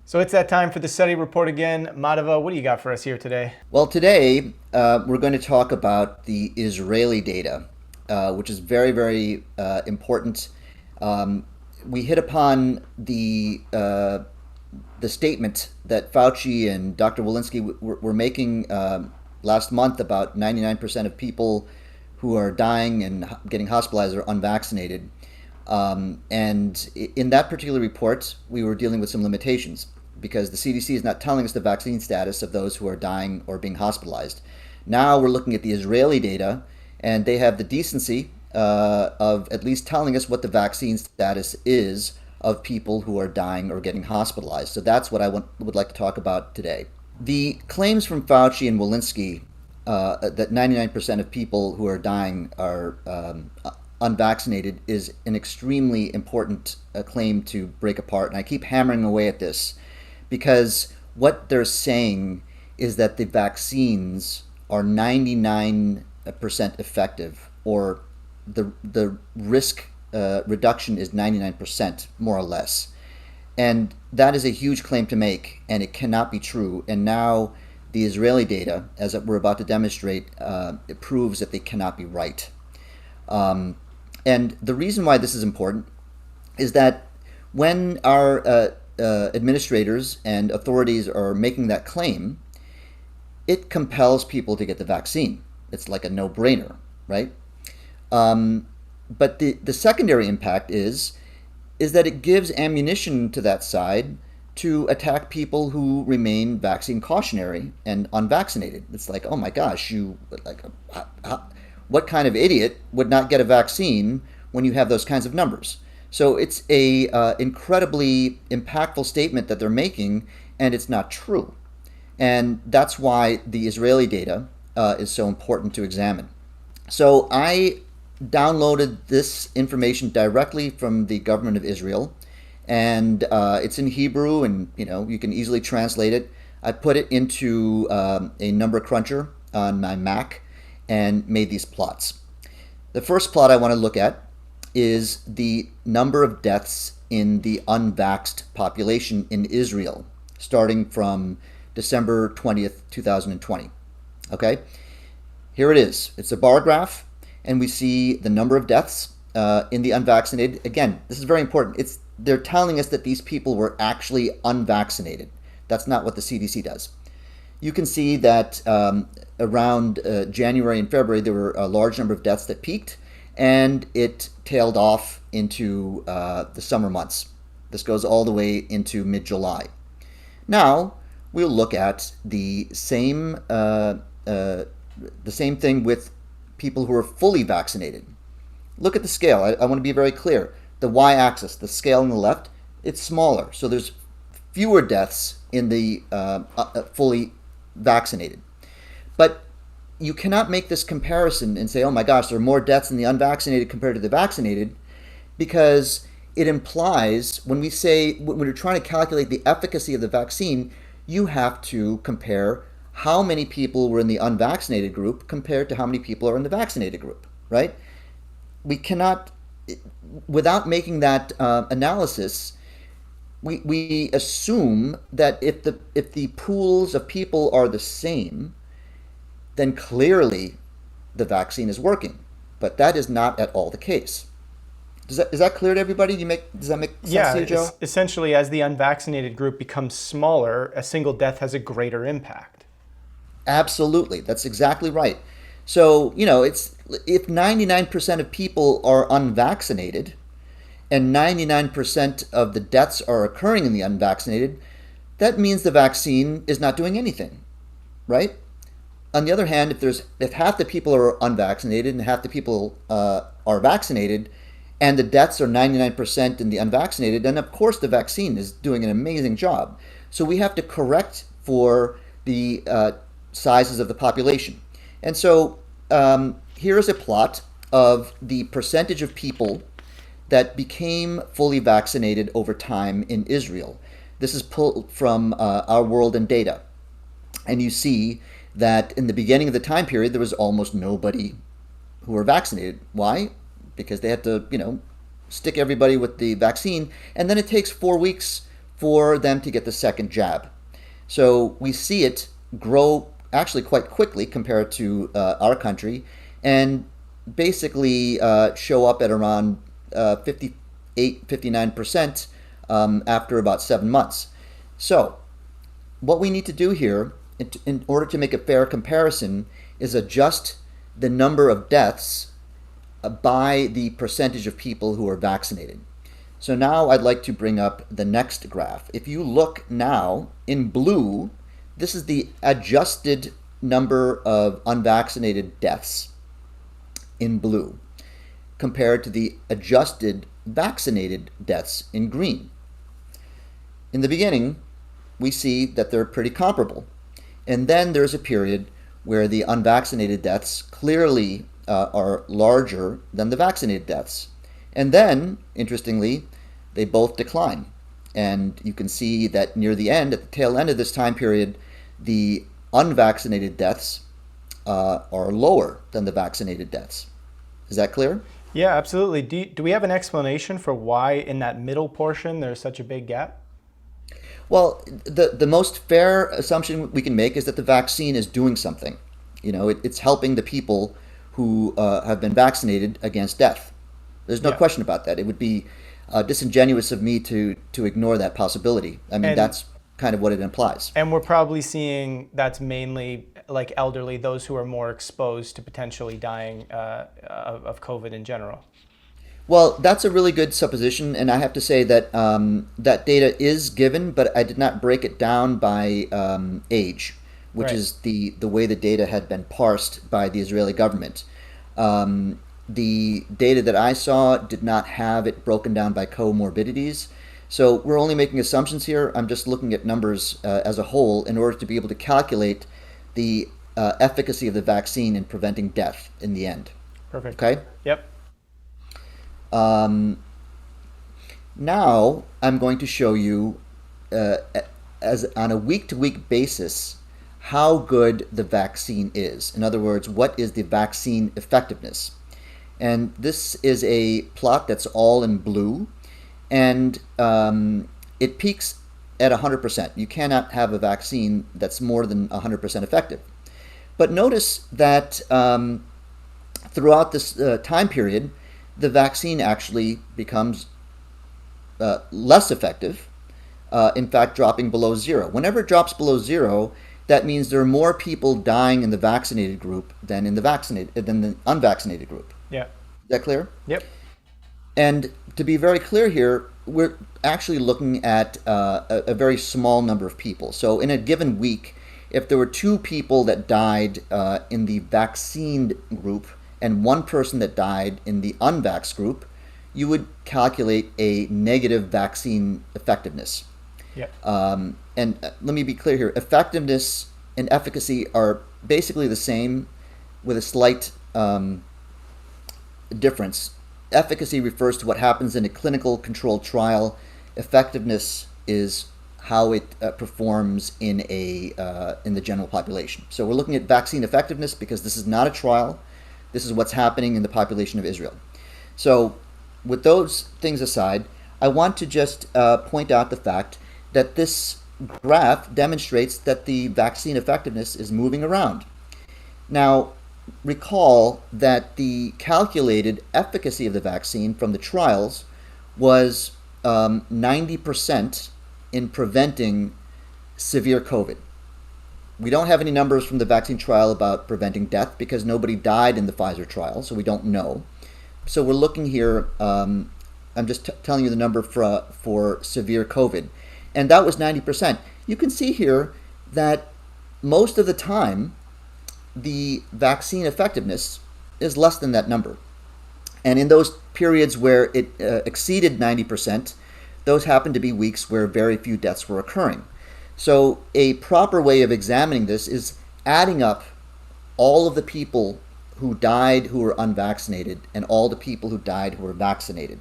So it's that time for the Setty Report again. Madhava, what do you got for us here today? Well, today we're going to talk about the Israeli data, which is very, very important. Um, we hit upon the statement that Fauci and Dr. Walensky were making last month about 99% of people who are dying and getting hospitalized are unvaccinated. And in that particular report, we were dealing with some limitations because the CDC is not telling us the vaccine status of those who are dying or being hospitalized. Now we're looking at the Israeli data, and they have the decency of at least telling us what the vaccine status is of people who are dying or getting hospitalized. So that's what would like to talk about today. The claims from Fauci and Walensky that 99% of people who are dying are unvaccinated is an extremely important claim to break apart. And I keep hammering away at this because what they're saying is that the vaccines are 99% effective, or the risk reduction is 99%, more or less. And that is a huge claim to make, and it cannot be true. And now the Israeli data, as we're about to demonstrate, it proves that they cannot be right. And the reason why this is important is that when our administrators and authorities are making that claim, it compels people to get the vaccine. It's like a no-brainer, right? But the secondary impact is that it gives ammunition to that side to attack people who remain vaccine cautionary and unvaccinated. It's like, oh my gosh, what kind of idiot would not get a vaccine when you have those kinds of numbers? So it's a incredibly impactful statement that they're making, and it's not true. And that's why the Israeli data is so important to examine. So I downloaded this information directly from the government of Israel, and it's in Hebrew, and you can easily translate it. I put it into a number cruncher on my Mac and made these plots. The first plot I want to look at is the number of deaths in the unvaxxed population in Israel, starting from December 20th, 2020. Okay, here it is. It's a bar graph, and we see the number of deaths in the unvaccinated. Again, this is very important. They're telling us that these people were actually unvaccinated. That's not what the CDC does. You can see that around January and February, there were a large number of deaths that peaked, and it tailed off into the summer months. This goes all the way into mid-July. Now, we'll look at the same thing with people who are fully vaccinated. Look at the scale. I want to be very clear. The y-axis, the scale on the left, it's smaller. So there's fewer deaths in the fully vaccinated. But you cannot make this comparison and say, oh my gosh, there are more deaths in the unvaccinated compared to the vaccinated, because it implies when we're trying to calculate the efficacy of the vaccine, you have to compare how many people were in the unvaccinated group compared to how many people are in the vaccinated group, right? We cannot, without making that analysis, we assume that if the pools of people are the same, then clearly the vaccine is working. But that is not at all the case. Is that clear to everybody? Does that make sense to you, Joe? Essentially, as the unvaccinated group becomes smaller, a single death has a greater impact. Absolutely. That's exactly right. So, it's if 99% of people are unvaccinated and 99% of the deaths are occurring in the unvaccinated, that means the vaccine is not doing anything, right? On the other hand, if half the people are unvaccinated and half the people are vaccinated, and the deaths are 99% in the unvaccinated, then of course the vaccine is doing an amazing job. So we have to correct for the sizes of the population. And so here is a plot of the percentage of people that became fully vaccinated over time in Israel. This is pulled from Our World in Data. And you see that in the beginning of the time period, there was almost nobody who were vaccinated. Why? Because they had to, stick everybody with the vaccine. And then it takes 4 weeks for them to get the second jab. So we see it grow actually quite quickly compared to our country, and basically show up at around 58, 59% after about 7 months. So what we need to do here in order to make a fair comparison is adjust the number of deaths by the percentage of people who are vaccinated. So now I'd like to bring up the next graph. If you look now in blue, this is the adjusted number of unvaccinated deaths in blue compared to the adjusted vaccinated deaths in green. In the beginning, we see that they're pretty comparable. And then there's a period where the unvaccinated deaths clearly are larger than the vaccinated deaths. And then, interestingly, they both decline. And you can see that near the end, at the tail end of this time period, the unvaccinated deaths are lower than the vaccinated deaths. Is that clear? Yeah, absolutely. Do we have an explanation for why in that middle portion there's such a big gap? Well, the most fair assumption we can make is that the vaccine is doing something. It's helping the people who have been vaccinated against death. There's no question about that. It would be disingenuous of me to ignore that possibility. I mean, that's kind of what it implies. And we're probably seeing that's mainly like elderly, those who are more exposed to potentially dying of COVID in general. Well, that's a really good supposition, and I have to say that that data is given, but I did not break it down by age, which is the way the data had been parsed by the Israeli government. The data that I saw did not have it broken down by comorbidities. So we're only making assumptions here. I'm just looking at numbers as a whole in order to be able to calculate the efficacy of the vaccine in preventing death in the end. Perfect. Okay? Yep. Now I'm going to show you as on a week-to-week basis how good the vaccine is. In other words, what is the vaccine effectiveness? And this is a plot that's all in blue, and it peaks at 100%. You cannot have a vaccine that's more than 100% effective. But notice that throughout this time period, the vaccine actually becomes less effective, in fact, dropping below zero. Whenever it drops below zero, that means there are more people dying in the vaccinated group than in the unvaccinated group. Yeah. Is that clear? Yep. And to be very clear here, we're actually looking at a very small number of people. So in a given week, if there were 2 people that died in the vaccinated group and 1 person that died in the unvaxxed group, you would calculate a negative vaccine effectiveness. Yep. And let me be clear here. Effectiveness and efficacy are basically the same with a slight difference. Efficacy refers to what happens in a clinical controlled trial. Effectiveness is how it performs in the general population. So we're looking at vaccine effectiveness because this is not a trial. This is what's happening in the population of Israel. So with those things aside, I want to just point out the fact that this graph demonstrates that the vaccine effectiveness is moving around. Now, recall that the calculated efficacy of the vaccine from the trials was 90% in preventing severe COVID. We don't have any numbers from the vaccine trial about preventing death because nobody died in the Pfizer trial, so we don't know. So we're looking here, I'm just telling you the number for severe COVID, and that was 90%. You can see here that most of the time, the vaccine effectiveness is less than that number. And in those periods where it exceeded 90%, those happen to be weeks where very few deaths were occurring. So a proper way of examining this is adding up all of the people who died who were unvaccinated and all the people who died who were vaccinated.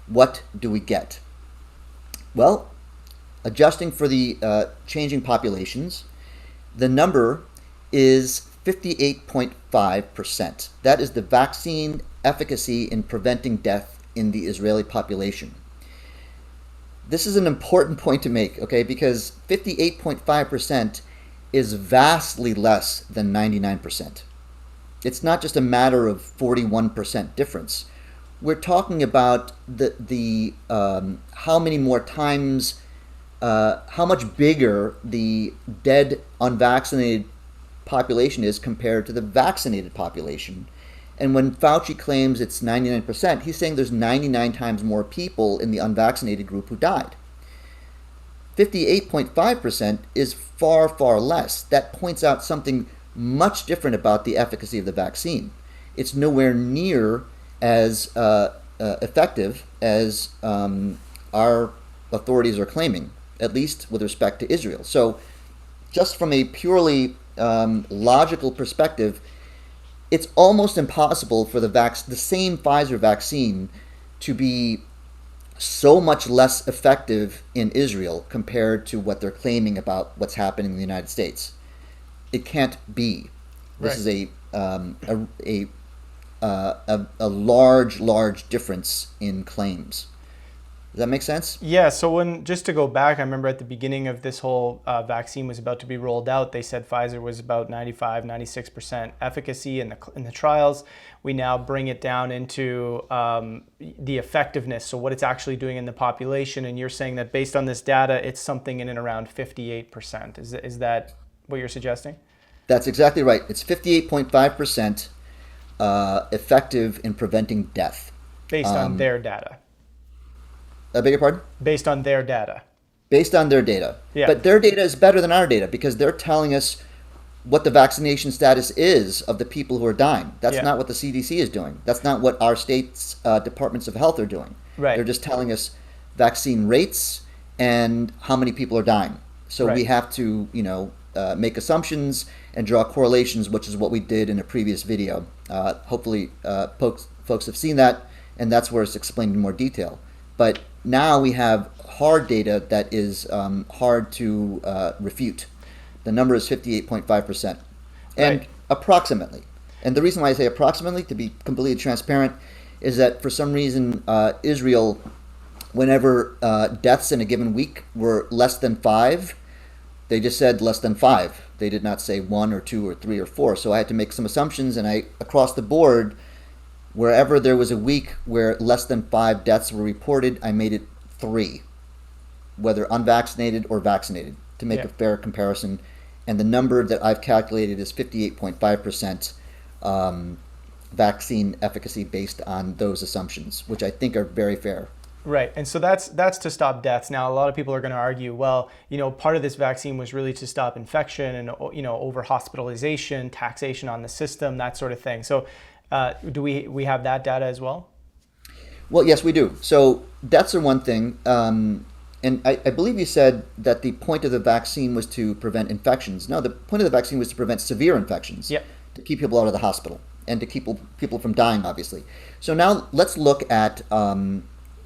What do we get? Well, adjusting for the changing populations, the number is 58.5%. That is the vaccine efficacy in preventing death in the Israeli population. This is an important point to make, okay? Because 58.5% is vastly less than 99%. It's not just a matter of 41% difference. We're talking about the how many more times, how much bigger the dead unvaccinated population is compared to the vaccinated population. And when Fauci claims it's 99%, he's saying there's 99 times more people in the unvaccinated group who died. 58.5% is far, far less. That points out something much different about the efficacy of the vaccine. It's nowhere near as effective as our authorities are claiming, at least with respect to Israel. So, just from a purely logical perspective, it's almost impossible for the same Pfizer vaccine to be so much less effective in Israel compared to what they're claiming about what's happening in the United States. It can't be. This Right. is a large, large difference in claims. Does that make sense? Yeah, so when just to go back, I remember at the beginning of this whole vaccine was about to be rolled out, they said Pfizer was about 95, 96% efficacy in the trials. We now bring it down into the effectiveness, so what it's actually doing in the population, and you're saying that based on this data, it's something in and around 58%. Is that what you're suggesting? That's exactly right. It's 58.5% effective in preventing death. Based on their data. I beg your pardon? Based on their data. Based on their data. Yeah. But their data is better than our data because they're telling us what the vaccination status is of the people who are dying. That's Yeah. not what the CDC is doing. That's not what our state's departments of health are doing. Right. They're just telling us vaccine rates and how many people are dying. So we Right. have to, make assumptions and draw correlations, which is what we did in a previous video. Hopefully, folks have seen that, and that's where it's explained in more detail. But now we have hard data that is hard to refute. The number is 58.5%. And Right. approximately. And the reason why I say approximately, to be completely transparent, is that for some reason, Israel, whenever deaths in a given week were less than 5, they just said less than 5. They did not say 1 or 2 or 3 or 4. So I had to make some assumptions, and across the board, wherever there was a week where less than 5 deaths were reported, I made it 3, whether unvaccinated or vaccinated, to make Yeah. a fair comparison. And the number that I've calculated is 58.5% vaccine efficacy based on those assumptions, which I think are very fair. Right, and so that's to stop deaths. Now, a lot of people are going to argue, well, part of this vaccine was really to stop infection and over hospitalization, taxation on the system, that sort of thing. So, do we have that data as well? Well, yes, we do. So deaths are one thing. And I believe you said that the point of the vaccine was to prevent infections. No, the point of the vaccine was to prevent severe infections, Yep. to keep people out of the hospital, and to keep people from dying, obviously. So now let's look at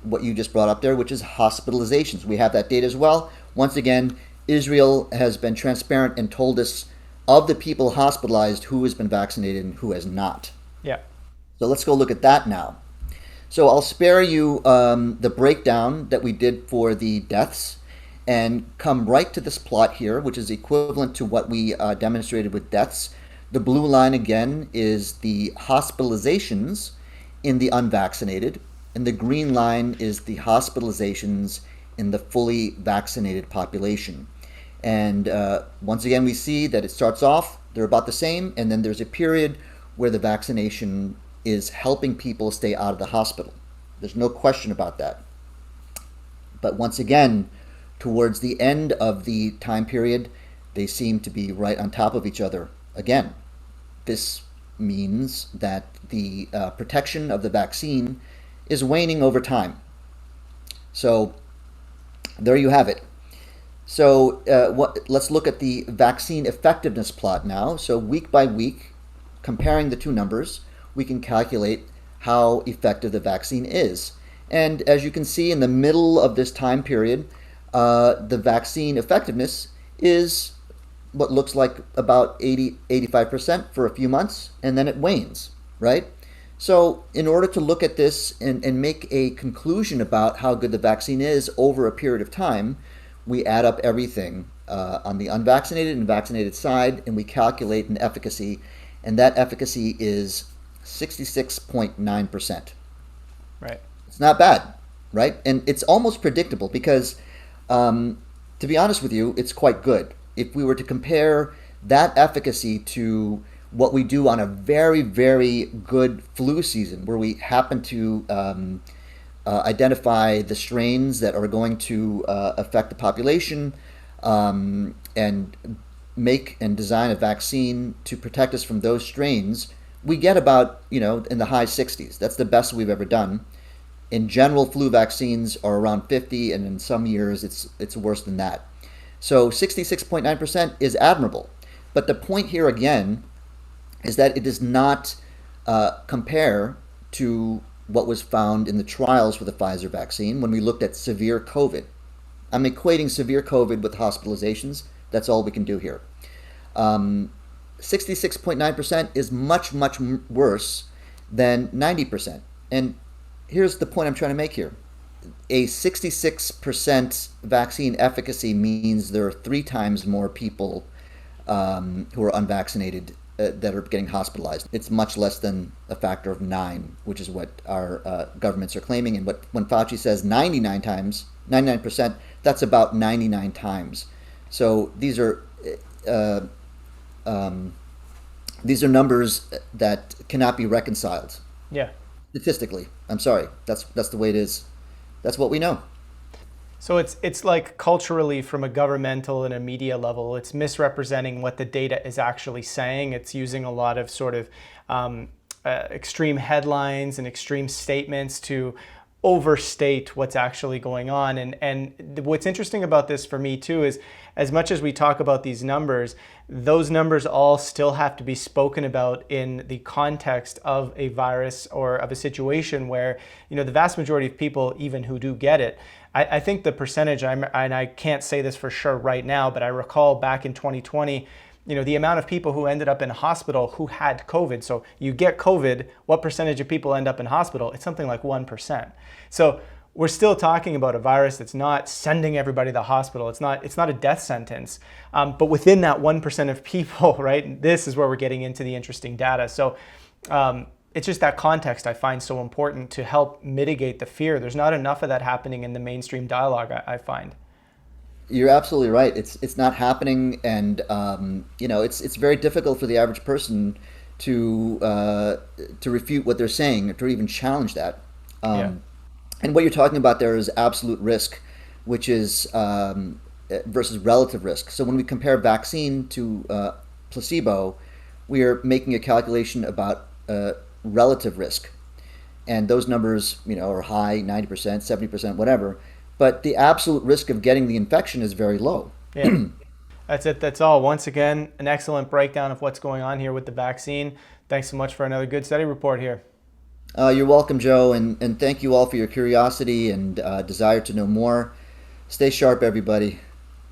what you just brought up there, which is hospitalizations. We have that data as well. Once again, Israel has been transparent and told us of the people hospitalized who has been vaccinated and who has not. Yeah. So let's go look at that now. So I'll spare you the breakdown that we did for the deaths and come right to this plot here, which is equivalent to what we demonstrated with deaths. The blue line again is the hospitalizations in the unvaccinated, and the green line is the hospitalizations in the fully vaccinated population. And once again, we see that it starts off, they're about the same, and then there's a period where the vaccination is helping people stay out of the hospital. There's no question about that. But once again, towards the end of the time period, they seem to be right on top of each other again. This means that the protection of the vaccine is waning over time. So there you have it. So let's look at the vaccine effectiveness plot now. So week by week, comparing the two numbers, we can calculate how effective the vaccine is. And as you can see in the middle of this time period, the vaccine effectiveness is what looks like about 85% for a few months, and then it wanes, right? So, in order to look at this and make a conclusion about how good the vaccine is over a period of time, we add up everything on the unvaccinated and vaccinated side, and we calculate an efficacy, and that efficacy is 66.9%. Right. It's not bad, right? And it's almost predictable because, to be honest with you, it's quite good. If we were to compare that efficacy to what we do on a very, very good flu season, where we happen to identify the strains that are going to affect the population, and make and design a vaccine to protect us from those strains, we get about, in the high 60s. That's the best we've ever done. In general, flu vaccines are around 50, and in some years it's worse than that. So 66.9% is admirable. But the point here again is that it does not compare to what was found in the trials for the Pfizer vaccine when we looked at severe COVID. I'm equating severe COVID with hospitalizations. That's all we can do here. 66.9% is much, much worse than 90%. And here's the point I'm trying to make here. A 66% vaccine efficacy means there are 3 times more people who are unvaccinated that are getting hospitalized. It's much less than a factor of 9, which is what our governments are claiming. And when Fauci says 99%, that's about 99 times. So these are numbers that cannot be reconciled. Yeah. Statistically. I'm sorry. That's the way it is. That's what we know. So it's like culturally from a governmental and a media level, it's misrepresenting what the data is actually saying. It's using a lot of sort of extreme headlines and extreme statements to overstate what's actually going on. And what's interesting about this for me too is, as much as we talk about these numbers, those numbers all still have to be spoken about in the context of a virus or of a situation where, the vast majority of people, even who do get it, I think the percentage, and I can't say this for sure right now, but I recall back in 2020, the amount of people who ended up in hospital who had COVID. So you get COVID, what percentage of people end up in hospital? It's something like 1%. So we're still talking about a virus that's not sending everybody to the hospital. It's not a death sentence. But within that 1% of people, right, this is where we're getting into the interesting data. So it's just that context I find so important to help mitigate the fear. There's not enough of that happening in the mainstream dialogue, I find. You're absolutely right. It's not happening, and it's very difficult for the average person to refute what they're saying or to even challenge that. Yeah. And what you're talking about there is absolute risk, which is versus relative risk. So when we compare vaccine to placebo, we are making a calculation about relative risk, and those numbers, are high, 90%, 70%, whatever. But the absolute risk of getting the infection is very low. Yeah. That's it. That's all. Once again, an excellent breakdown of what's going on here with the vaccine. Thanks so much for another good study report here. You're welcome, Joe, and thank you all for your curiosity and desire to know more. Stay sharp, everybody.